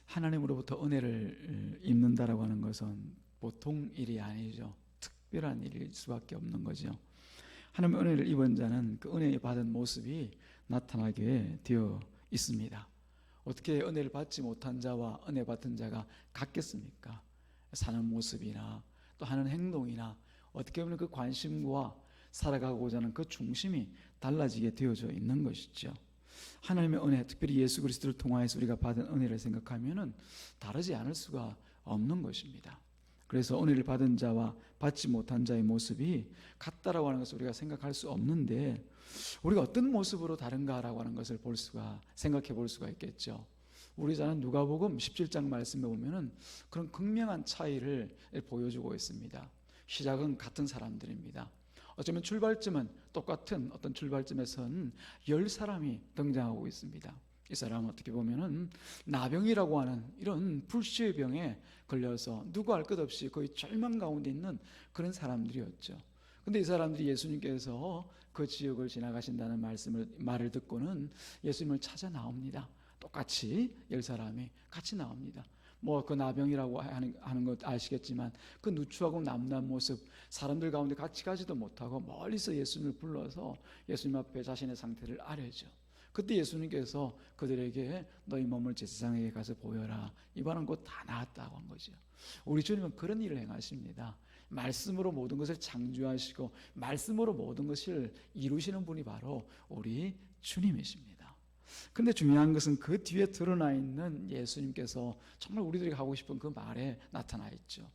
하나님으로부터 은혜를 입는다라고 하는 것은 보통 일이 아니죠. 특별한 일일 수밖에 없는 거죠. 하나님의 은혜를 입은 자는 그 은혜 받은 모습이 나타나게 되어 있습니다. 어떻게 은혜를 받지 못한 자와 은혜 받은 자가 같겠습니까? 사는 모습이나 또 하는 행동이나 어떻게 보면 그 관심과 살아가고자 하는 그 중심이 달라지게 되어져 있는 것이죠. 하나님의 은혜, 특별히 예수 그리스도를 통하여서 우리가 받은 은혜를 생각하면은 다르지 않을 수가 없는 것입니다. 그래서 은혜를 받은 자와 받지 못한 자의 모습이 같다라고 하는 것을 우리가 생각할 수 없는데, 우리가 어떤 모습으로 다른가라고 하는 것을 생각해 볼 수가 있겠죠. 우리 자는 누가복음 17장 말씀에 보면은 그런 극명한 차이를 보여주고 있습니다. 시작은 같은 사람들입니다. 어쩌면 출발점은 똑같은 어떤 출발점에선 10사람이 등장하고 있습니다. 이 사람은 어떻게 보면은 나병이라고 하는 이런 불치의 병에 걸려서 누구 할 것 없이 거의 절망 가운데 있는 그런 사람들이었죠. 근데 이 사람들이 예수님께서 그 지역을 지나가신다는 말을 듣고는 예수님을 찾아 나옵니다. 똑같이 10사람이 같이 나옵니다. 그 나병이라고 하는 것 아시겠지만 그 누추하고 남난 모습, 사람들 가운데 같이 가지도 못하고 멀리서 예수님을 불러서 예수님 앞에 자신의 상태를 아뢰죠. 그때 예수님께서 그들에게 너희 몸을 제사장에게 가서 보여라. 이번은 곧 다 나았다고 한 거죠. 우리 주님은 그런 일을 행하십니다. 말씀으로 모든 것을 창조하시고 말씀으로 모든 것을 이루시는 분이 바로 우리 주님이십니다. 그런데 중요한 것은 그 뒤에 드러나 있는 예수님께서 정말 우리들이 하고 싶은 그 말에 나타나 있죠.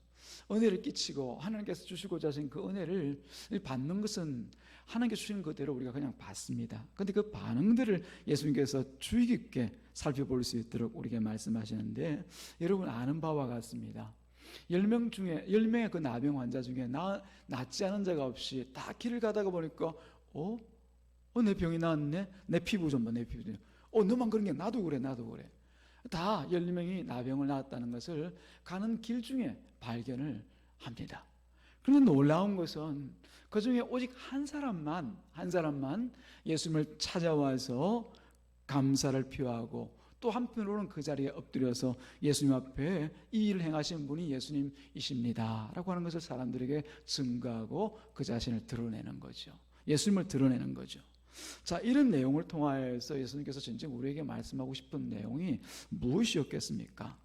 은혜를 끼치고 하나님께서 주시고자 하신 그 은혜를 받는 것은 하나님께서 주시는 그대로 우리가 그냥 받습니다. 그런데 그 반응들을 예수님께서 주의 깊게 살펴볼 수 있도록 우리에게 말씀하시는데, 여러분 아는 바와 같습니다. 10명 중에 10명의 그 나병 환자 중에 낫지 않은 자가 없이 다 길을 가다가 보니까 내 병이 나았네. 내 피부 좀 봐, 내 피부 좀. 너만 그런 게 나도 그래. 다 12명이 나병을 낳았다는 것을 가는 길 중에 발견을 합니다. 그런데 놀라운 것은 그 중에 오직 한 사람만 예수님을 찾아와서 감사를 표하고 또 한편으로는 그 자리에 엎드려서 예수님 앞에 이 일을 행하신 분이 예수님이십니다 라고 하는 것을 사람들에게 증거하고 그 자신을 드러내는 거죠. 예수님을 드러내는 거죠. 자, 이런 내용을 통하여서 예수님께서 진정 우리에게 말씀하고 싶은 내용이 무엇이었겠습니까?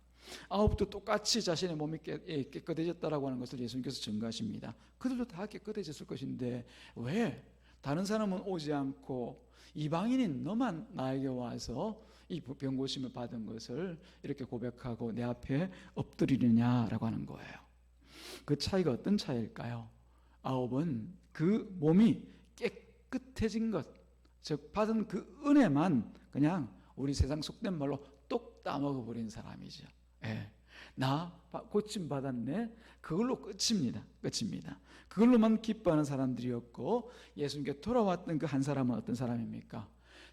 아홉도 똑같이 자신의 몸이 깨끗해졌다라고 하는 것을 예수님께서 증거하십니다. 그들도 다 깨끗해졌을 것인데 왜 다른 사람은 오지 않고 이방인인 너만 나에게 와서 이 병 고침을 받은 것을 이렇게 고백하고 내 앞에 엎드리느냐라고 하는 거예요. 그 차이가 어떤 차이일까요? 아홉은 그 몸이 깨끗해진 것, 즉 받은 그 은혜만 그냥 우리 세상 속된 말로 똑 따먹어버린 사람이죠. 나 고침 받았네. 그걸로 끝입니다. 그걸로만 기뻐하는 사람들이었고, 예수님께 돌아왔던 그 한 사람은 어떤 사람입니까?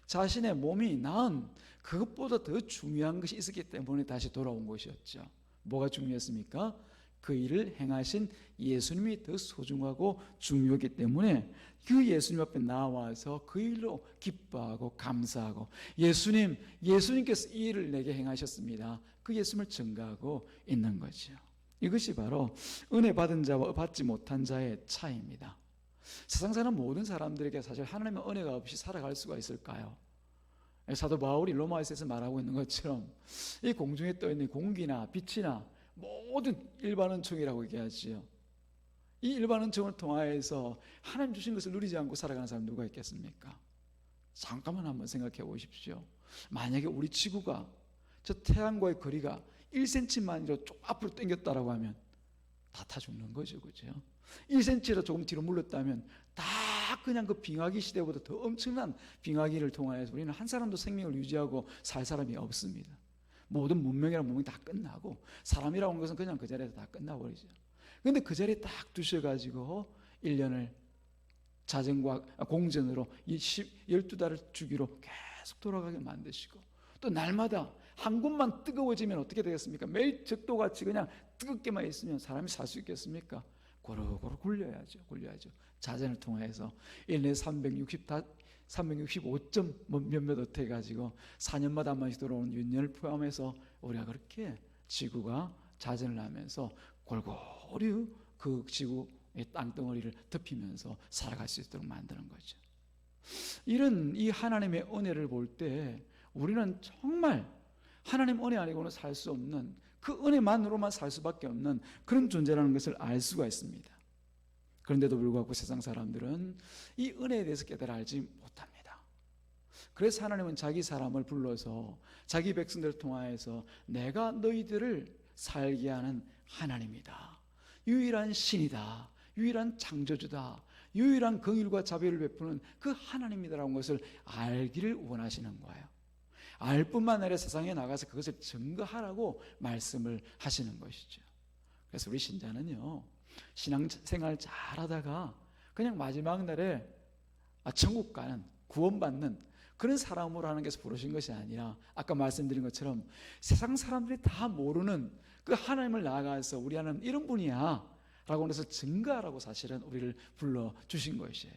자신의 몸이 나은 그것보다 더 중요한 것이 있었기 때문에 다시 돌아온 것이었죠. 뭐가 중요했습니까? 그 일을 행하신 예수님이 더 소중하고 중요했기 때문에 그 예수님 앞에 나와서 그 일로 기뻐하고 감사하고 예수님께서 이 일을 내게 행하셨습니다. 그 예수님을 증거하고 있는 거죠. 이것이 바로 은혜 받은 자와 받지 못한 자의 차이입니다. 세상 사는 모든 사람들에게 사실 하나님의 은혜가 없이 살아갈 수가 있을까요? 사도 바울이 로마서에서 말하고 있는 것처럼 이 공중에 떠있는 공기나 빛이나 모든 일반 은총이라고 얘기하지요. 이 일반 은총을 통하여서 하나님 주신 것을 누리지 않고 살아가는 사람 누가 있겠습니까? 잠깐만 한번 생각해 보십시오. 만약에 우리 지구가 저 태양과의 거리가 1cm만이라도 좀 앞으로 당겼다라고 하면 다 타 죽는 거죠. 그죠? 1cm라도 조금 뒤로 물렀다면 다 그냥 그 빙하기 시대보다 더 엄청난 빙하기를 통하여서 우리는 한 사람도 생명을 유지하고 살 사람이 없습니다. 모든 문명이라는 문명이 다 끝나고 사람이라고 하는 것은 그냥 그 자리에서 다 끝나버리죠. 그런데 그 자리에 딱 두셔가지고 1년을 자전과 공전으로 12달을 주기로 계속 돌아가게 만드시고, 또 날마다 한 곳만 뜨거워지면 어떻게 되겠습니까? 매일 적도같이 그냥 뜨겁게만 있으면 사람이 살 수 있겠습니까? 고루고루 굴려야죠. 자전을 통해서 1년에 365점 몇몇 어떻게 해가지고 4년마다 한 번씩 들어오는 윤년을 포함해서 우리가 그렇게 지구가 자전을 하면서 골고루 그 지구의 땅덩어리를 덮이면서 살아갈 수 있도록 만드는 거죠. 이런 이 하나님의 은혜를 볼 때 우리는 정말 하나님 은혜 아니고는 살 수 없는, 그 은혜만으로만 살 수밖에 없는 그런 존재라는 것을 알 수가 있습니다. 그런데도 불구하고 세상 사람들은 이 은혜에 대해서 깨달아 알지 못합니다. 그래서 하나님은 자기 사람을 불러서 자기 백성들을 통하여서 내가 너희들을 살게 하는 하나님이다, 유일한 신이다, 유일한 창조주다, 유일한 긍휼과 자비를 베푸는 그 하나님이다라는 것을 알기를 원하시는 거예요. 알 뿐만 아니라 세상에 나가서 그것을 증거하라고 말씀을 하시는 것이죠. 그래서 우리 신자는요, 신앙생활 잘하다가 그냥 마지막 날에 천국 가는, 구원받는 그런 사람으로 하는 것에서 부르신 것이 아니라 아까 말씀드린 것처럼 세상 사람들이 다 모르는 그 하나님을 나아가서 우리 하나님 이런 분이야 라고 해서 증거하라고 사실은 우리를 불러주신 것이에요.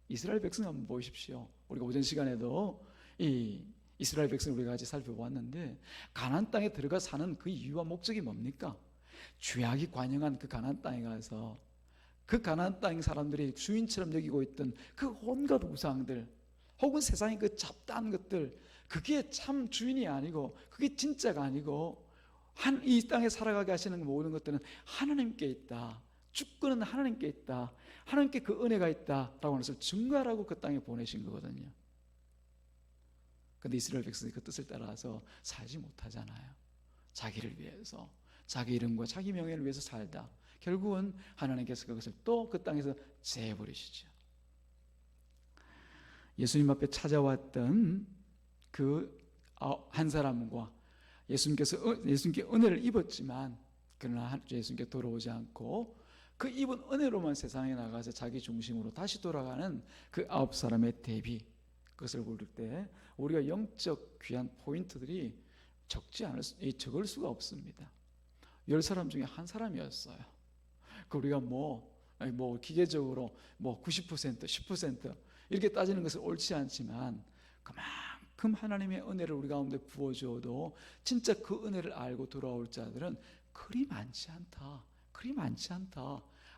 이스라엘 백성 한번 보십시오. 우리가 오전 시간에도 이 이스라엘 백성 우리가 같이 살펴보았는데, 가나안 땅에 들어가 사는 그 이유와 목적이 뭡니까? 죄악이 관영한 그 가나안 땅에 가서 그 가나안 땅 사람들이 주인처럼 여기고 있던 그 온갖 우상들, 혹은 세상의 그 잡다한 것들, 그게 참 주인이 아니고 그게 진짜가 아니고 이 땅에 살아가게 하시는 모든 것들은 하나님께 있다, 주권은 하나님께 있다, 하나님께 그 은혜가 있다라고 하는 것을 증거하라고 그 땅에 보내신 거거든요. 그런데 이스라엘 백성이 그 뜻을 따라서 살지 못하잖아요. 자기를 위해서, 자기 이름과 자기 명예를 위해서 살다 결국은 하나님께서 그것을 또 그 땅에서 제해버리시죠. 예수님 앞에 찾아왔던 그 한 사람과 예수님께 은혜를 입었지만 그러나 예수님께 돌아오지 않고 그 입은 은혜로만 세상에 나가서 자기 중심으로 다시 돌아가는 그 9사람의 대비, 그것을 볼 때 우리가 영적 귀한 포인트들이 적을 수가 없습니다. 10사람 중에 한 사람이었어요. 그 우리가 기계적으로 90%, 10% 이렇게 따지는 것은 옳지 않지만 그만큼 하나님의 은혜를 우리 가운데 부어주어도 진짜 그 은혜를 알고 돌아올 자들은 그리 많지 않다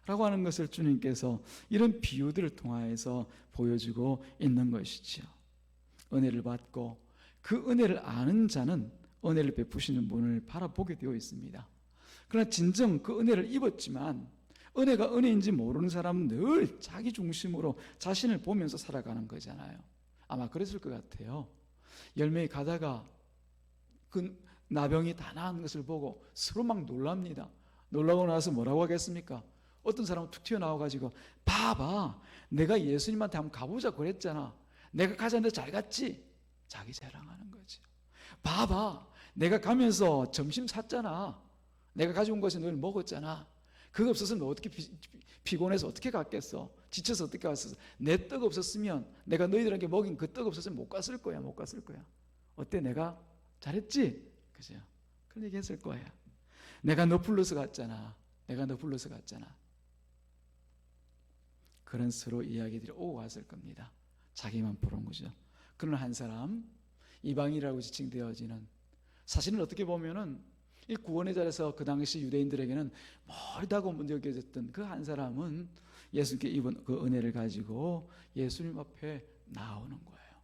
라고 하는 것을 주님께서 이런 비유들을 통하여서 보여주고 있는 것이죠. 은혜를 받고 그 은혜를 아는 자는 은혜를 베푸시는 분을 바라보게 되어 있습니다. 그러나 진정 그 은혜를 입었지만 은혜가 은혜인지 모르는 사람은 늘 자기 중심으로 자신을 보면서 살아가는 거잖아요. 아마 그랬을 것 같아요. 열매에 가다가 그 나병이 다 나은 것을 보고 서로 막 놀랍니다. 놀라고 나서 뭐라고 하겠습니까? 어떤 사람은 툭 튀어나와가지고 봐봐, 내가 예수님한테 한번 가보자 그랬잖아, 내가 가자는데 잘 갔지? 자기 자랑하는 거죠. 봐봐, 내가 가면서 점심 샀잖아, 내가 가져온 것을 늘 먹었잖아, 그거 없었으면 너 어떻게 피곤해서 어떻게 갔겠어? 지쳐서 어떻게 갔어? 내 떡 없었으면, 내가 너희들에게 먹인 그 떡 없었으면 못 갔을 거야. 어때? 내가 잘했지? 그죠? 그런 얘기 했을 거야. 내가 너 불러서 갔잖아. 그런 서로 이야기들이 오고 갔을 겁니다. 자기만 부러운 거죠. 그런 한 사람, 이방인이라고 지칭되어지는, 사실은 어떻게 보면은 이 구원의 자리에서 그 당시 유대인들에게는 멀다고 여겨졌던 그 한 사람은 예수님께 입은 그 은혜를 가지고 예수님 앞에 나오는 거예요.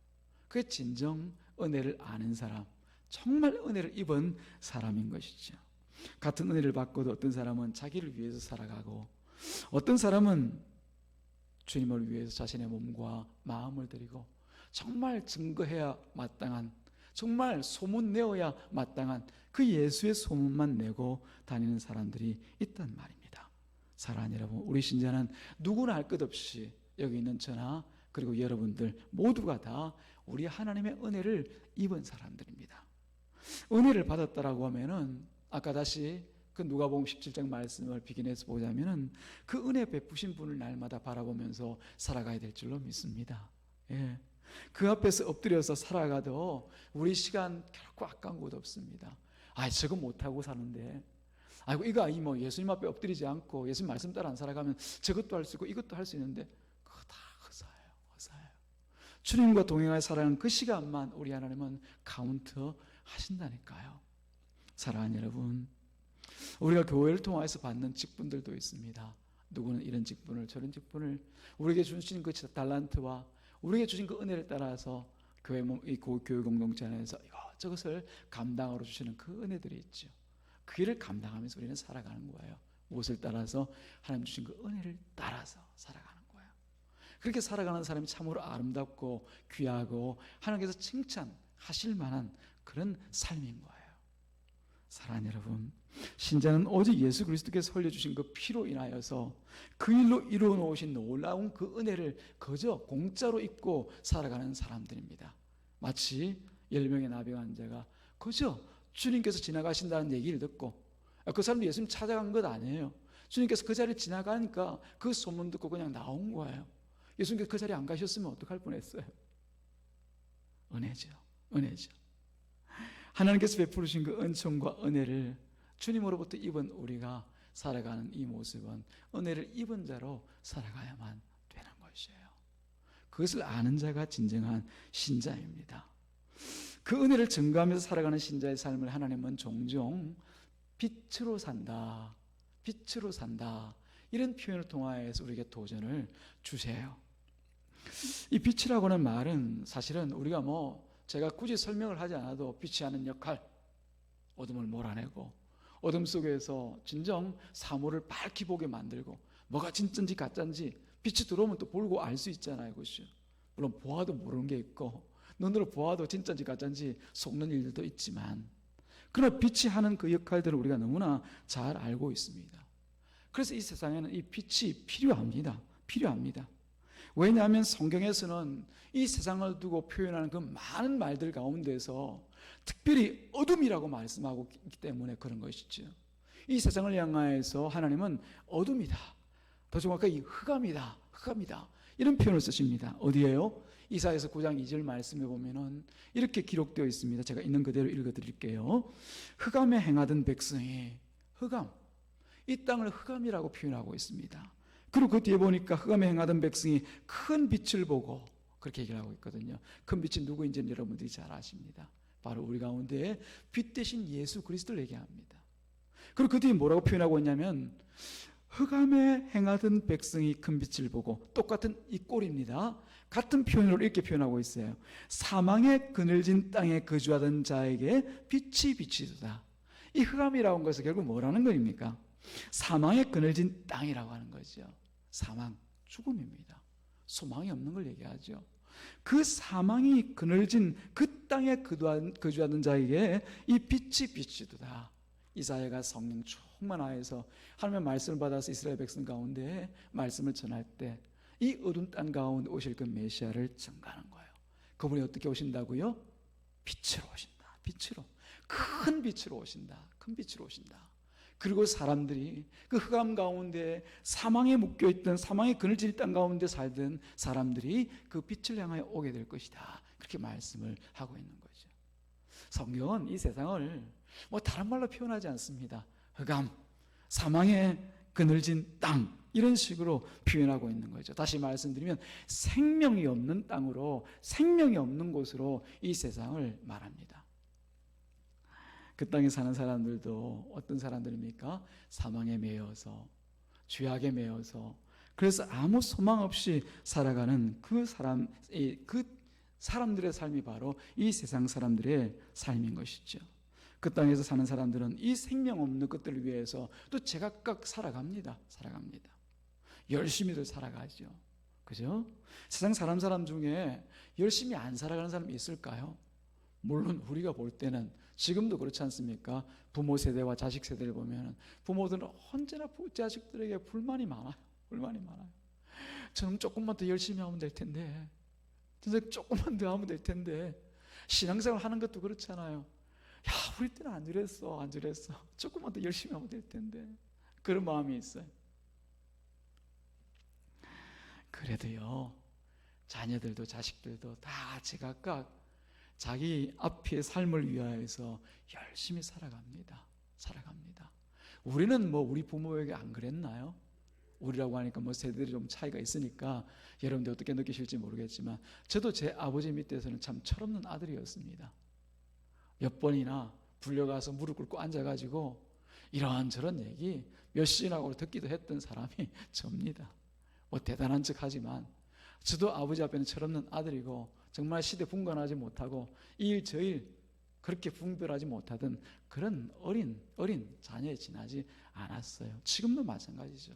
그게 진정 은혜를 아는 사람, 정말 은혜를 입은 사람인 것이죠. 같은 은혜를 받고도 어떤 사람은 자기를 위해서 살아가고, 어떤 사람은 주님을 위해서 자신의 몸과 마음을 드리고 정말 증거해야 마땅한, 정말 소문내어야 마땅한 그 예수의 소문만 내고 다니는 사람들이 있단 말입니다. 사랑하는 여러분, 우리 신자는 누구나 할 것 없이 여기 있는 저나 그리고 여러분들 모두가 다 우리 하나님의 은혜를 입은 사람들입니다. 은혜를 받았다라고 하면은 아까 다시 그 누가복음 17장 말씀을 비견해서 보자면은 그 은혜 베푸신 분을 날마다 바라보면서 살아가야 될 줄로 믿습니다. 예. 그 앞에서 엎드려서 살아가도 우리 시간 결코 아까운 것 없습니다. 저거 못하고 사는데, 이거 예수님 앞에 엎드리지 않고 예수님 말씀 따라 안 살아가면 저것도 할 수 있고 이것도 할 수 있는데, 그거 다 허사예요. 주님과 동행하여 살아가는 그 시간만 우리 하나님은 카운트 하신다니까요. 사랑하는 여러분, 우리가 교회를 통해서 받는 직분들도 있습니다. 누구는 이런 직분을 저런 직분을 우리에게 주신 그 달란트와 우리에게 주신 그 은혜를 따라서 교회 공동체 안에서 이것저것을 감당하러 주시는 그 은혜들이 있죠. 그 일을 감당하면서 우리는 살아가는 거예요. 무엇을 따라서? 하나님 주신 그 은혜를 따라서 살아가는 거예요. 그렇게 살아가는 사람이 참으로 아름답고 귀하고 하나님께서 칭찬하실 만한 그런 삶인 거예요. 사랑하는 여러분, 신자는 오직 예수 그리스도께서 흘려주신 그 피로 인하여서 그 일로 이루어 놓으신 놀라운 그 은혜를 그저 공짜로 입고 살아가는 사람들입니다. 마치 10명의 나병 환자가 그저 주님께서 지나가신다는 얘기를 듣고, 그 사람도 예수님 찾아간 것 아니에요. 주님께서 그 자리를 지나가니까 그 소문 듣고 그냥 나온 거예요. 예수님께서 그 자리에 안 가셨으면 어떡할 뻔했어요. 은혜죠. 은혜죠. 하나님께서 베푸신 그 은총과 은혜를 주님으로부터 입은 우리가 살아가는 이 모습은 은혜를 입은 자로 살아가야만 되는 것이에요. 그것을 아는 자가 진정한 신자입니다. 그 은혜를 증거하면서 살아가는 신자의 삶을 하나님은 종종 빛으로 산다, 빛으로 산다, 이런 표현을 통하여서 우리에게 도전을 주세요. 이 빛이라고는 말은 사실은 우리가 제가 굳이 설명을 하지 않아도 빛이 하는 역할, 어둠을 몰아내고 어둠 속에서 진정 사물을 밝히 보게 만들고 뭐가 진짜인지 가짜인지 빛이 들어오면 또 보고 알 수 있잖아요. 그것이. 물론 보아도 모르는 게 있고 눈으로 보아도 진짜인지 가짜인지 속는 일들도 있지만, 그러나 빛이 하는 그 역할들을 우리가 너무나 잘 알고 있습니다. 그래서 이 세상에는 이 빛이 필요합니다. 필요합니다. 왜냐하면 성경에서는 이 세상을 두고 표현하는 그 많은 말들 가운데서 특별히 어둠이라고 말씀하고 있기 때문에 그런 것이죠. 이 세상을 향하여서 하나님은 어둠이다, 더 정확하게 흑암이다, 흑암이다, 이런 표현을 쓰십니다. 어디에요? 이사야서 9장 2절 말씀에 보면은 이렇게 기록되어 있습니다. 제가 있는 그대로 읽어드릴게요. 흑암에 행하던 백성이, 흑암, 이 땅을 흑암이라고 표현하고 있습니다. 그리고 그 뒤에 보니까 흑암에 행하던 백성이 큰 빛을 보고, 그렇게 얘기를 하고 있거든요. 큰 빛이 누구인지는 여러분들이 잘 아십니다. 바로 우리 가운데 빛 대신 예수 그리스도를 얘기합니다. 그리고 그 뒤에 뭐라고 표현하고 있냐면, 흑암에 행하던 백성이 큰 빛을 보고, 똑같은 이 꼴입니다. 같은 표현으로 이렇게 표현하고 있어요. 사망의 그늘진 땅에 거주하던 자에게 빛이 비치도다. 이 흑암이라고 하는 것은 결국 뭐라는 것입니까? 사망의 그늘진 땅이라고 하는 거죠. 사망, 죽음입니다. 소망이 없는 걸 얘기하죠. 그 사망이 그늘진 그 땅에 거주하던 자에게 이 빛이 비치도다. 이사야가 성령 충만하여서 하나님의 말씀을 받아서 이스라엘 백성 가운데 말씀을 전할 때 이 어두운 땅 가운데 오실 그 메시아를 증거하는 거예요. 그분이 어떻게 오신다고요? 빛으로 오신다. 빛으로, 큰 빛으로 오신다. 큰 빛으로 오신다. 그리고 사람들이 그 흑암 가운데 사망에 묶여있던, 사망의 그늘진 땅 가운데 살던 사람들이 그 빛을 향하여 오게 될 것이다. 그렇게 말씀을 하고 있는 거죠. 성경은 이 세상을 다른 말로 표현하지 않습니다. 흑암, 사망의 그늘진 땅, 이런 식으로 표현하고 있는 거죠. 다시 말씀드리면 생명이 없는 땅으로, 생명이 없는 곳으로 이 세상을 말합니다. 그 땅에 사는 사람들도 어떤 사람들입니까? 사망에 매여서, 죄악에 매여서, 그래서 아무 소망 없이 살아가는 그 사람들의 삶이 바로 이 세상 사람들의 삶인 것이죠. 그 땅에서 사는 사람들은 이 생명 없는 것들을 위해서 또 제각각 살아갑니다. 열심히들 살아가죠. 그죠? 세상 사람 중에 열심히 안 살아가는 사람이 있을까요? 물론 우리가 볼 때는 지금도 그렇지 않습니까? 부모 세대와 자식 세대를 보면 부모들은 언제나 자식들에게 불만이 많아요. 저는 조금만 더 열심히 하면 될 텐데, 진짜 조금만 더 하면 될 텐데. 신앙생활 하는 것도 그렇잖아요. 야, 우리 때는 안 저랬어. 조금만 더 열심히 하면 될 텐데. 그런 마음이 있어요. 그래도요, 자녀들도 자식들도 다 제각각 자기 앞의 삶을 위하여서 열심히 살아갑니다. 우리는 우리 부모에게 안 그랬나요? 우리라고 하니까 뭐 세대들이 좀 차이가 있으니까 여러분들 어떻게 느끼실지 모르겠지만 저도 제 아버지 밑에서는 참 철없는 아들이었습니다. 몇 번이나 불려가서 무릎 꿇고 앉아가지고 이런저런 얘기 몇 시나고 듣기도 했던 사람이 접니다. 뭐 대단한 척 하지만 저도 아버지 앞에는 철없는 아들이고 정말 시대 분간하지 못하고 이 일 저 일 그렇게 분별하지 못하던 그런 어린 자녀에 지나지 않았어요. 지금도 마찬가지죠.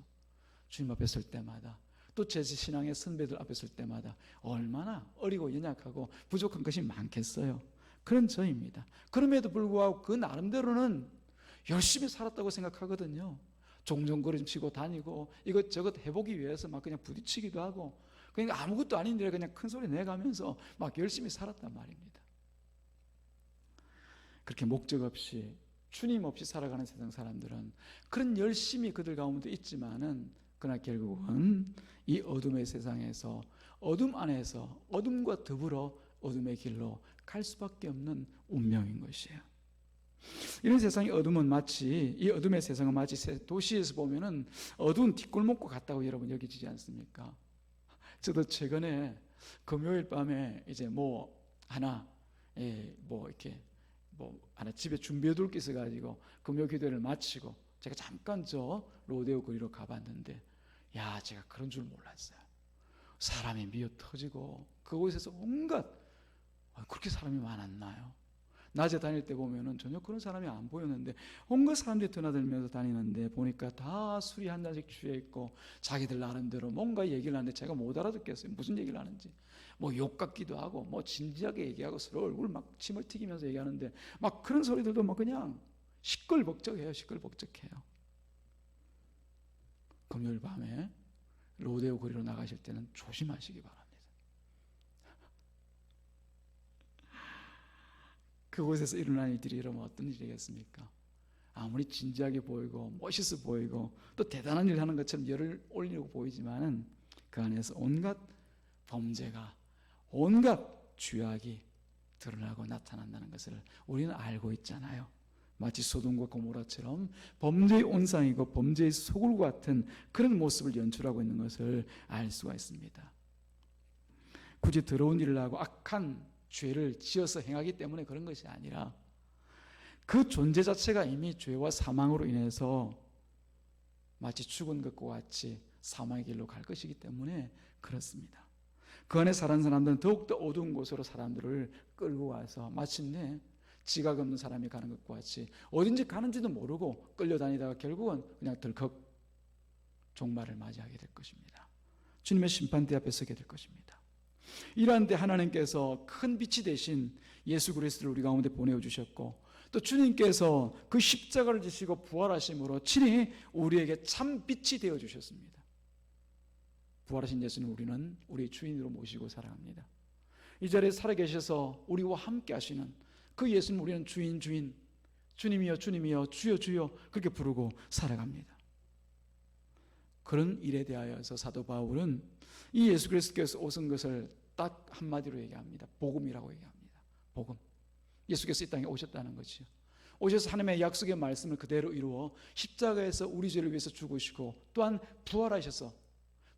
주님 앞에 설 때마다 또 제 신앙의 선배들 앞에 설 때마다 얼마나 어리고 연약하고 부족한 것이 많겠어요. 그런 저입니다. 그럼에도 불구하고 그 나름대로는 열심히 살았다고 생각하거든요. 종종 걸음치고 다니고 이것저것 해보기 위해서 막 그냥 부딪히기도 하고 그러니까 아무것도 아닌데 그냥 큰 소리 내가면서 막 열심히 살았단 말입니다. 그렇게 목적 없이 주님 없이 살아가는 세상 사람들은 그런 열심히 그들 가운데 있지만은 그러나 결국은 이 어둠의 세상에서 어둠 안에서 어둠과 더불어 어둠의 길로 갈 수밖에 없는 운명인 것이에요. 이런 세상의 어둠은 마치 이 어둠의 세상은 마치 도시에서 보면은 어두운 뒷골목과 같다고 여러분 여기지 않습니까? 저도 최근에 금요일 밤에 이제 뭐 하나 이렇게 뭐 하나 집에 준비해둘 게 있어가지고 금요 기도를 마치고 제가 잠깐 저 로데오 거리로 가봤는데 야 제가 그런 줄 몰랐어요. 사람이 미어 터지고 그곳에서 온갖 그렇게 사람이 많았나요? 낮에 다닐 때 보면은 전혀 그런 사람이 안 보였는데 온갖 사람들이 드나들면서 다니는데 보니까 다 술이 한 잔씩 취해 있고 자기들 나름대로 뭔가 얘기를 하는데 제가 못 알아듣겠어요. 무슨 얘기를 하는지. 뭐 욕 같기도 하고 뭐 진지하게 얘기하고 서로 얼굴 막 침을 튀기면서 얘기하는데 막 그런 소리들도 막 그냥 시끌벅적해요. 금요일 밤에 로데오 거리로 나가실 때는 조심하시기 바랍니다. 그곳에서 일어난 일들이 여러분 어떤 일이겠습니까? 아무리 진지하게 보이고 멋있어 보이고 또 대단한 일을 하는 것처럼 열을 올리고 보이지만은 그 안에서 온갖 범죄가 온갖 죄악이 드러나고 나타난다는 것을 우리는 알고 있잖아요. 마치 소돔과 고모라처럼 범죄의 온상이고 범죄의 소굴과 같은 그런 모습을 연출하고 있는 것을 알 수가 있습니다. 굳이 더러운 일을 하고 악한 죄를 지어서 행하기 때문에 그런 것이 아니라 그 존재 자체가 이미 죄와 사망으로 인해서 마치 죽은 것과 같이 사망의 길로 갈 것이기 때문에 그렇습니다. 그 안에 사는 사람들은 더욱더 어두운 곳으로 사람들을 끌고 와서 마침내 지각 없는 사람이 가는 것과 같이 어딘지 가는지도 모르고 끌려다니다가 결국은 그냥 덜컥 종말을 맞이하게 될 것입니다. 주님의 심판대 앞에 서게 될 것입니다. 이러한 때 하나님께서 큰 빛이 되신 예수 그리스도를 우리 가운데 보내어 주셨고 또 주님께서 그 십자가를 지시고 부활하심으로 친히 우리에게 참 빛이 되어 주셨습니다. 부활하신 예수는 우리는 우리의 주인으로 모시고 살아갑니다. 이 자리에 살아계셔서 우리와 함께 하시는 그 예수는 우리는 주인 주님이여 주님이여 주여 주여 그렇게 부르고 살아갑니다. 그런 일에 대하여서 사도 바울은 이 예수 그리스도께서 오신 것을 딱 한마디로 얘기합니다. 복음이라고 얘기합니다. 복음. 예수께서 이 땅에 오셨다는 거죠. 오셔서 하나님의 약속의 말씀을 그대로 이루어 십자가에서 우리 죄를 위해서 죽으시고 또한 부활하셔서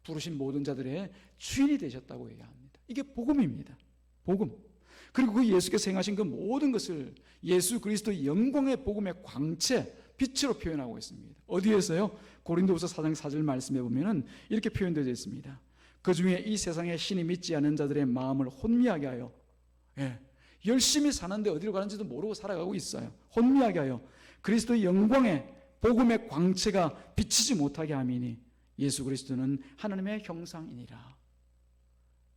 부르신 모든 자들의 주인이 되셨다고 얘기합니다. 이게 복음입니다. 복음. 그리고 그 예수께서 행하신 그 모든 것을 예수 그리스도의 영광의 복음의 광채, 빛으로 표현하고 있습니다. 어디에서요? 고린도후서 4장 4절 말씀에 보면은 이렇게 표현되어 있습니다. 그 중에 이 세상에 신이 믿지 않는 자들의 마음을 혼미하게 하여 열심히 사는데 어디로 가는지도 모르고 살아가고 있어요. 혼미하게 하여 그리스도의 영광의 복음의 광채가 비치지 못하게 함이니 예수 그리스도는 하나님의 형상이니라.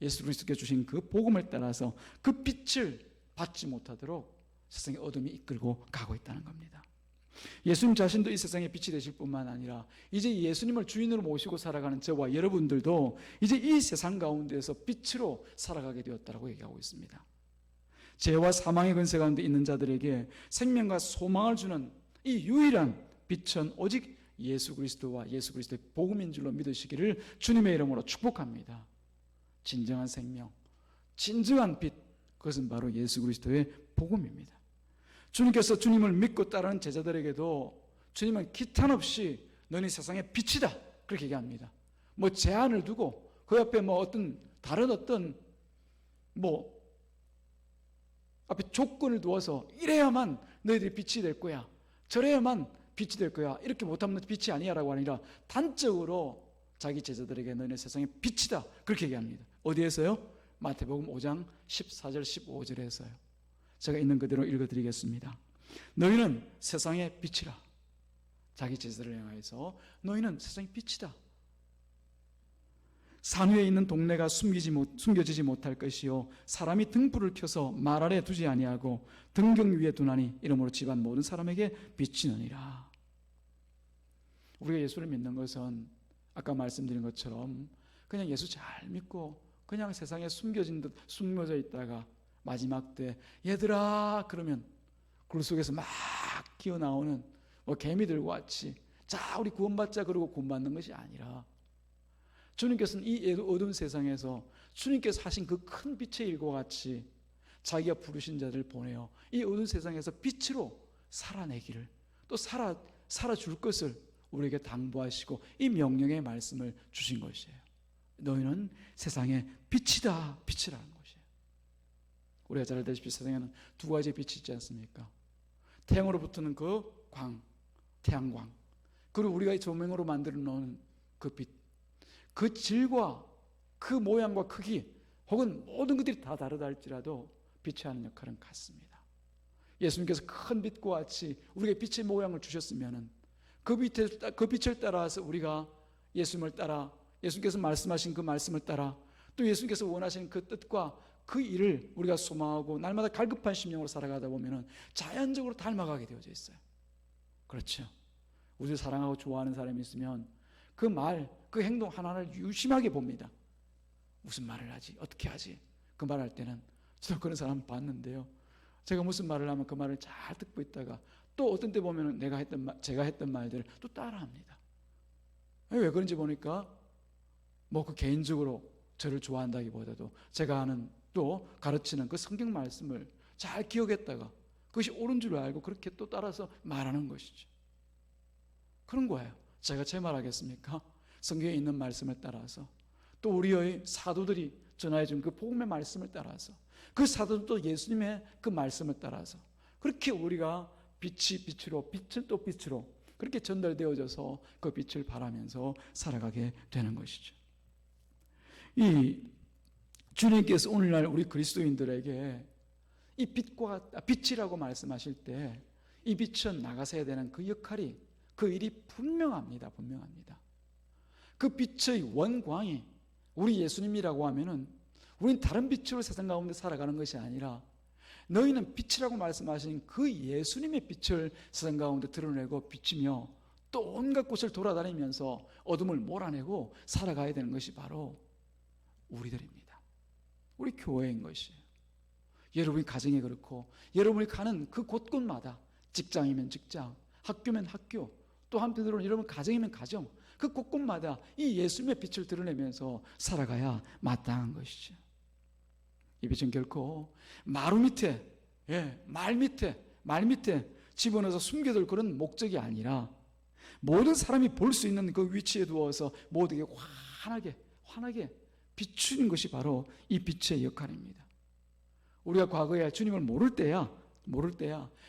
예수 그리스도께 주신 그 복음을 따라서 그 빛을 받지 못하도록 세상의 어둠이 이끌고 가고 있다는 겁니다. 예수님 자신도 이 세상의 빛이 되실 뿐만 아니라 이제 예수님을 주인으로 모시고 살아가는 저와 여러분들도 이제 이 세상 가운데서 빛으로 살아가게 되었다고 얘기하고 있습니다. 죄와 사망의 근세 가운데 있는 자들에게 생명과 소망을 주는 이 유일한 빛은 오직 예수 그리스도와 예수 그리스도의 복음인 줄로 믿으시기를 주님의 이름으로 축복합니다. 진정한 생명, 진정한 빛, 그것은 바로 예수 그리스도의 복음입니다. 주님께서 주님을 믿고 따르는 제자들에게도 주님은 기탄 없이 너희 세상의 빛이다 그렇게 얘기합니다. 뭐 제한을 두고 그 옆에 뭐 어떤 다른 어떤 뭐 앞에 조건을 두어서 이래야만 너희들이 빛이 될 거야, 저래야만 빛이 될 거야, 이렇게 못하면 빛이 아니야라고 아니라 단적으로 자기 제자들에게 너희는 세상의 빛이다 그렇게 얘기합니다. 어디에서요? 마태복음 5장 14절 15절에서요. 제가 있는 그대로 읽어드리겠습니다. 너희는 세상의 빛이라. 자기 제자들을 향해서 너희는 세상의 빛이다. 산 위에 있는 동네가 숨겨지지 못할 것이요 사람이 등불을 켜서 말 아래 두지 아니하고 등경 위에 두나니 이러므로 집안 모든 사람에게 비치느니라. 우리가 예수를 믿는 것은 아까 말씀드린 것처럼 그냥 예수 잘 믿고 그냥 세상에 숨겨져 있다가 마지막 때 얘들아 그러면 굴 속에서 막 기어나오는 뭐 개미들과 같이 자 우리 구원받자 그러고 구원받는 것이 아니라 주님께서는 이 어두운 세상에서 주님께서 하신 그 큰 빛의 일과 같이 자기가 부르신 자들을 보내어 이 어두운 세상에서 빛으로 살아내기를 또 살아줄 것을 우리에게 당부하시고 이 명령의 말씀을 주신 것이에요. 너희는 세상의 빛이다, 빛이라는 것이에요. 우리가 잘 알다시피 세상에는 두 가지의 빛이 있지 않습니까? 태양으로부터는 그 광, 태양광, 그리고 우리가 이 조명으로 만들어 놓은 그 빛, 그 질과 그 모양과 크기 혹은 모든 것들이 다 다르다 할지라도 빛이 하는 역할은 같습니다. 예수님께서 큰 빛과 같이 우리에게 빛의 모양을 주셨으면 그 빛을 따라서 우리가 예수님을 따라 예수님께서 말씀하신 그 말씀을 따라 또 예수님께서 원하시는 그 뜻과 그 일을 우리가 소망하고 날마다 갈급한 심령으로 살아가다 보면 자연적으로 닮아가게 되어져 있어요. 그렇죠. 우리를 사랑하고 좋아하는 사람이 있으면 그 말, 그 행동 하나하나를 유심하게 봅니다. 무슨 말을 하지? 어떻게 하지? 그 말할 때는 저도 그런 사람 봤는데요. 제가 무슨 말을 하면 그 말을 잘 듣고 있다가 또 어떤 때 보면 제가 했던 말들을 또 따라합니다. 왜 그런지 보니까 뭐 그 개인적으로 저를 좋아한다기보다도 제가 하는 또 가르치는 그 성경 말씀을 잘 기억했다가 그것이 옳은 줄 알고 그렇게 또 따라서 말하는 것이죠. 그런 거예요. 제가 제 말하겠습니까? 성경에 있는 말씀을 따라서 또 우리의 사도들이 전하해 준 그 복음의 말씀을 따라서 그 사도도 예수님의 그 말씀을 따라서 그렇게 우리가 빛이 빛으로 빛은 또 빛으로 그렇게 전달되어져서 그 빛을 발하면서 살아가게 되는 것이죠. 이 주님께서 오늘날 우리 그리스도인들에게 이 빛이라고 말씀하실 때 이 빛은 나가서야 되는 그 역할이 그 일이 분명합니다. 그 빛의 원광이 우리 예수님이라고 하면은 우리는 다른 빛으로 세상 가운데 살아가는 것이 아니라 너희는 빛이라고 말씀하신 그 예수님의 빛을 세상 가운데 드러내고 비치며 또 온갖 곳을 돌아다니면서 어둠을 몰아내고 살아가야 되는 것이 바로 우리들입니다. 우리 교회인 것이에요. 여러분이 가정에 그렇고 여러분이 가는 그 곳곳마다 직장이면 직장, 학교면 학교, 또 한편으로는 여러분 가정이면 가정, 그 곳곳마다 이 예수님의 빛을 드러내면서 살아가야 마땅한 것이죠. 이 빛은 결코 마루 밑에, 말 밑에 집어넣어서 숨겨둘 그런 목적이 아니라 모든 사람이 볼 수 있는 그 위치에 두어서 모두에게 환하게 비추는 것이 바로 이 빛의 역할입니다. 우리가 과거에 주님을 모를 때야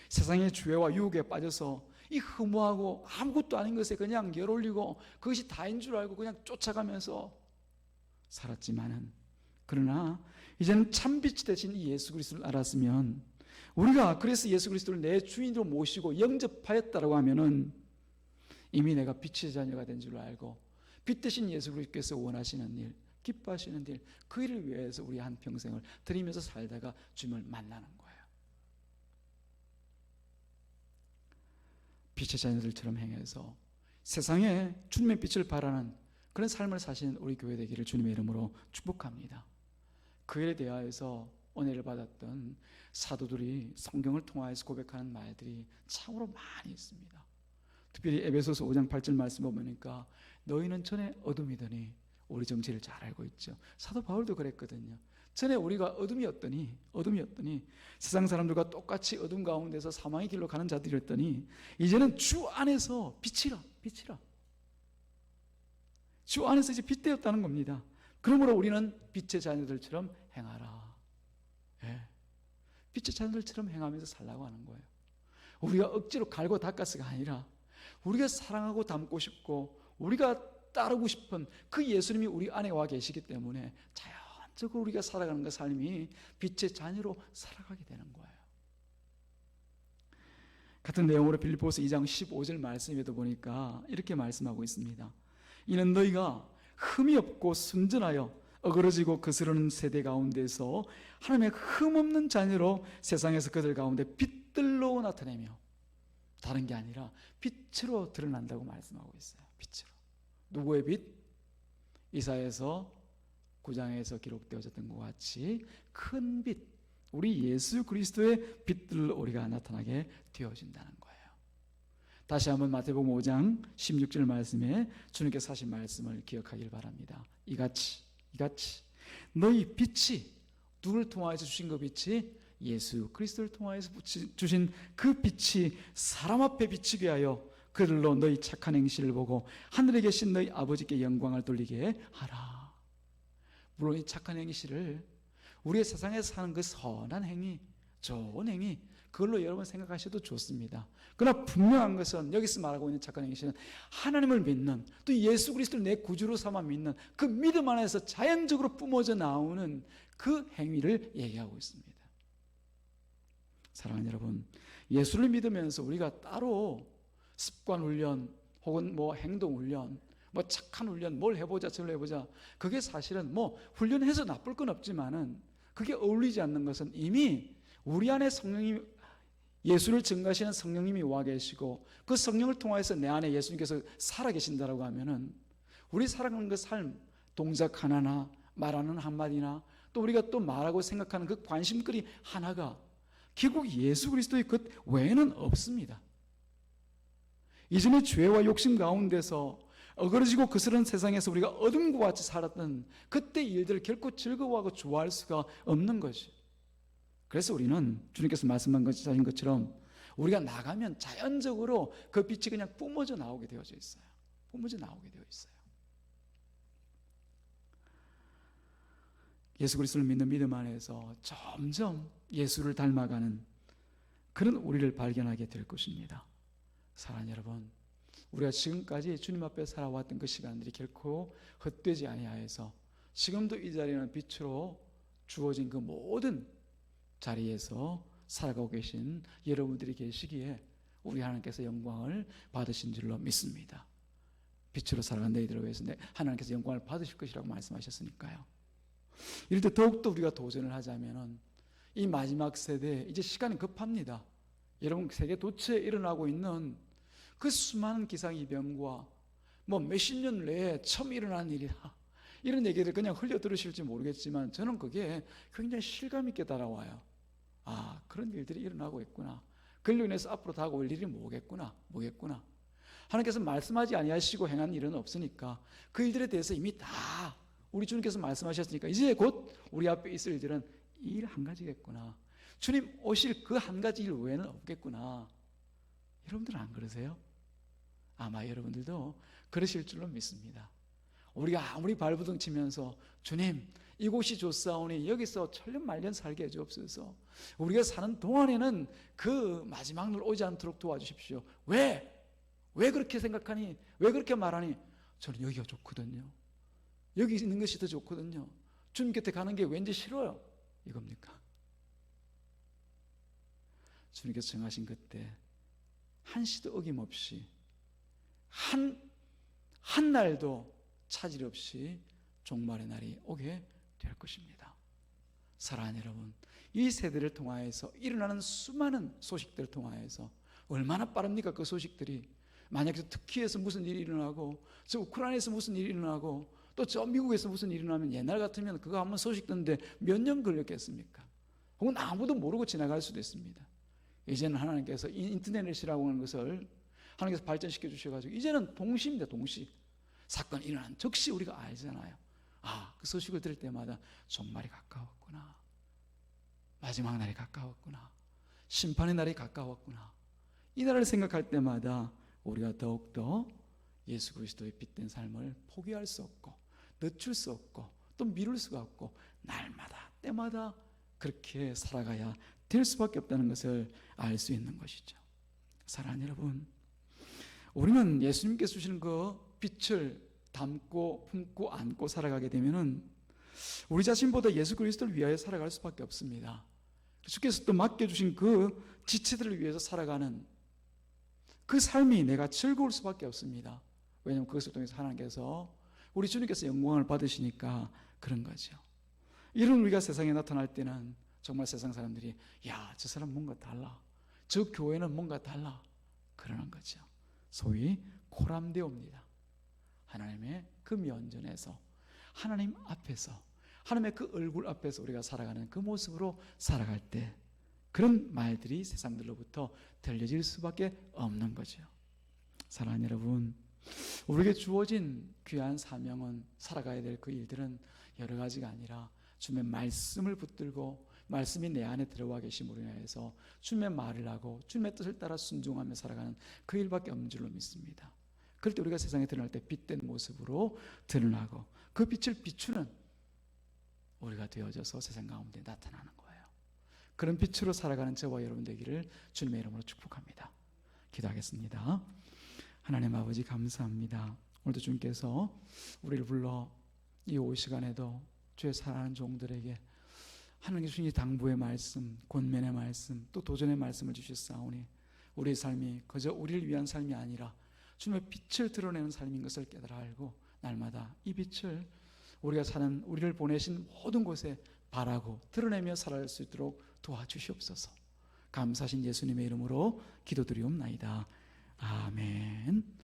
세상의 죄와 유혹에 빠져서 이 허무하고 아무것도 아닌 것에 그냥 열 올리고 그것이 다인 줄 알고 그냥 쫓아가면서 살았지만은 그러나 이제는 참빛이 되신 이 예수 그리스도를 알았으면 우리가 그래서 예수 그리스도를 내 주인으로 모시고 영접하였다라고 하면은 이미 내가 빛의 자녀가 된 줄 알고 빛 대신 예수 그리스도께서 원하시는 일, 기뻐하시는 일, 그 일을 위해서 우리 한평생을 드리면서 살다가 주님을 만나는 거예요. 빛의 자녀들처럼 행해서 세상에 주님의 빛을 발하는 그런 삶을 사시는 우리 교회 되기를 주님의 이름으로 축복합니다. 그 일에 대하여서 은혜를 받았던 사도들이 성경을 통하여서 고백하는 말들이 참으로 많이 있습니다. 특별히 에베소서 5장 8절 말씀 보니까 너희는 전에 어둠이더니 우리 정체를 잘 알고 있죠. 사도 바울도 그랬거든요. 전에 우리가 어둠이었더니 세상 사람들과 똑같이 어둠 가운데서 사망의 길로 가는 자들이었더니 이제는 주 안에서 빛이라. 주 안에서 이제 빛 되었다는 겁니다. 그러므로 우리는 빛의 자녀들처럼 행하라. 예. 빛의 자녀들처럼 행하면서 살라고 하는 거예요. 우리가 억지로 갈고 닦아서가 아니라 우리가 사랑하고 닮고 싶고 우리가 따르고 싶은 그 예수님이 우리 안에 와 계시기 때문에 자연적으로 우리가 살아가는 그 삶이 빛의 자녀로 살아가게 되는 거예요. 같은 내용으로 빌립보서 2장 15절 말씀에도 보니까 이렇게 말씀하고 있습니다. 이는 너희가 흠이 없고 순전하여 어그러지고 거스르는 세대 가운데서 하나님의 흠없는 자녀로 세상에서 그들 가운데 빛들로 나타내며, 다른 게 아니라 빛으로 드러난다고 말씀하고 있어요. 빛으로. 누구의 빛? 이사야서 9장에서 기록되어졌던 것 같이 큰 빛, 우리 예수 그리스도의 빛들로 우리가 나타나게 되어진다는 거예요. 다시 한번 마태복음 5장 16절 말씀에 주님께서 하신 말씀을 기억하길 바랍니다. 이같이 너희 빛이, 누구를 통하여서 주신 그 빛이 예수 그리스도를 통하여서 주신 그 빛이 사람 앞에 비치게 하여 그들로 너희 착한 행실을 보고 하늘에 계신 너희 아버지께 영광을 돌리게 하라. 물론 이 착한 행실을 우리의 세상에서 사는 그 선한 행위, 좋은 행위, 그걸로 여러분 생각하셔도 좋습니다. 그러나 분명한 것은 여기서 말하고 있는 착한 행실은 하나님을 믿는, 또 예수 그리스도를 내 구주로 삼아 믿는 그 믿음 안에서 자연적으로 뿜어져 나오는 그 행위를 얘기하고 있습니다. 사랑하는 여러분, 예수를 믿으면서 우리가 따로 습관 훈련 혹은 뭐 행동 훈련, 뭐 착한 훈련, 뭘 해보자 저걸 해보자, 그게 사실은 뭐 훈련해서 나쁠 건 없지만은 그게 어울리지 않는 것은 이미 우리 안에 성령님, 예수를 증거하시는 성령님이 와 계시고 그 성령을 통해서 내 안에 예수님께서 살아 계신다라고 하면은 우리 살아가는 그 삶, 동작 하나나 말하는 한마디나 또 우리가 또 말하고 생각하는 그 관심거리 하나가 결국 예수 그리스도의 것 외에는 없습니다. 이전의 죄와 욕심 가운데서 어그러지고 거스른 세상에서 우리가 어둠과 같이 살았던 그때 일들을 결코 즐거워하고 좋아할 수가 없는 것이. 그래서 우리는 주님께서 말씀하신 것처럼 우리가 나가면 자연적으로 그 빛이 그냥 뿜어져 나오게 되어져 있어요. 뿜어져 나오게 되어 있어요. 예수 그리스도를 믿는 믿음 안에서 점점 예수를 닮아가는 그런 우리를 발견하게 될 것입니다. 사랑하는 여러분, 우리가 지금까지 주님 앞에 살아왔던 그 시간들이 결코 헛되지 아니하여서 지금도 이 자리는 빛으로 주어진 그 모든 자리에서 살아가고 계신 여러분들이 계시기에 우리 하나님께서 영광을 받으신 줄로 믿습니다. 빛으로 살아간 너희들을 위해서 하나님께서 영광을 받으실 것이라고 말씀하셨으니까요. 이럴 때 더욱더 우리가 도전을 하자면은 이 마지막 세대, 이제 시간이 급합니다. 여러분, 세계 도처에 일어나고 있는 그 수많은 기상이변과 뭐 몇십 년 내에 처음 일어난 일이다, 이런 얘기를 그냥 흘려 들으실지 모르겠지만 저는 그게 굉장히 실감 있게 따라와요. 아, 그런 일들이 일어나고 있구나. 그걸로 인해서 앞으로 다가올 일이 뭐겠구나. 하나님께서 말씀하지 아니하시고 행한 일은 없으니까 그 일들에 대해서 이미 다 우리 주님께서 말씀하셨으니까 이제 곧 우리 앞에 있을 일들은 이 일 한 가지겠구나. 주님 오실 그 한 가지 일 외에는 없겠구나. 여러분들은 안 그러세요? 아마 여러분들도 그러실 줄로 믿습니다. 우리가 아무리 발부둥 치면서 주님 이곳이 좋사오니 여기서 천년만년 살게 해주옵소서, 우리가 사는 동안에는 그 마지막 날 오지 않도록 도와주십시오. 왜 그렇게 생각하니? 왜 그렇게 말하니? 저는 여기가 좋거든요. 여기 있는 것이 더 좋거든요. 주님 곁에 가는 게 왠지 싫어요. 이겁니까? 주님께서 정하신 그때 한시도 어김없이 한 날도 차질 없이 종말의 날이 오게 될 것입니다. 사랑하는 여러분, 이 세대를 통하여서 일어나는 수많은 소식들을 통하여서 얼마나 빠릅니까? 그 소식들이. 만약에 터키에서 무슨 일이 일어나고 저 우크라이나에서 무슨 일이 일어나고 또 저 미국에서 무슨 일이 일어나면 옛날 같으면 그거 한번 소식 듣는데 몇 년 걸렸겠습니까? 혹은 아무도 모르고 지나갈 수도 있습니다. 이제는 하나님께서 인터넷이라고 하는 것을 하나님께서 발전시켜 주셔가지고 이제는 동시입니다. 동시. 사건이 일어난 즉시 우리가 알잖아요. 아, 그 소식을 들을 때마다 종말이 가까웠구나, 마지막 날이 가까웠구나, 심판의 날이 가까웠구나, 이 날을 생각할 때마다 우리가 더욱더 예수 그리스도의 빛된 삶을 포기할 수 없고 늦출 수 없고 또 미룰 수가 없고 날마다 때마다 그렇게 살아가야 될 수밖에 없다는 것을 알 수 있는 것이죠. 사랑하는 여러분, 우리는 예수님께서 주시는 그 빛을 담고 품고 안고 살아가게 되면은 우리 자신보다 예수 그리스도를 위하여 살아갈 수밖에 없습니다. 주께서 또 맡겨주신 그 지체들을 위해서 살아가는 그 삶이 내가 즐거울 수밖에 없습니다. 왜냐하면 그것을 통해서 하나님께서 우리 주님께서 영광을 받으시니까 그런 거죠. 이런 우리가 세상에 나타날 때는 정말 세상 사람들이 야, 저 사람 뭔가 달라, 저 교회는 뭔가 달라 그러는 거죠. 소위 코람데오입니다. 하나님의 그 면전에서 하나님 앞에서 하나님의 그 얼굴 앞에서 우리가 살아가는 그 모습으로 살아갈 때 그런 말들이 세상들로부터 들려질 수밖에 없는 거죠. 사랑하는 여러분, 우리에게 주어진 귀한 사명은, 살아가야 될 그 일들은 여러 가지가 아니라 주님의 말씀을 붙들고 말씀이 내 안에 들어와 계심으로 인해서 주님의 말을 하고 주님의 뜻을 따라 순종하며 살아가는 그 일밖에 없는 줄로 믿습니다. 그럴 때 우리가 세상에 드러날 때 빛된 모습으로 드러나고 그 빛을 비추는 우리가 되어져서 세상 가운데 나타나는 거예요. 그런 빛으로 살아가는 저와 여러분 되기를 주님의 이름으로 축복합니다. 기도하겠습니다. 하나님 아버지, 감사합니다. 오늘도 주님께서 우리를 불러 이 오후 시간에도 주의 사랑하는 종들에게 하나님께 주신 이 당부의 말씀, 권면의 말씀, 또 도전의 말씀을 주셨사오니 우리의 삶이 그저 우리를 위한 삶이 아니라 주님의 빛을 드러내는 삶인 것을 깨달아 알고 날마다 이 빛을 우리가 사는, 우리를 보내신 모든 곳에 바라고 드러내며 살아갈 수 있도록 도와주시옵소서. 감사하신 예수님의 이름으로 기도드리옵나이다. 아멘.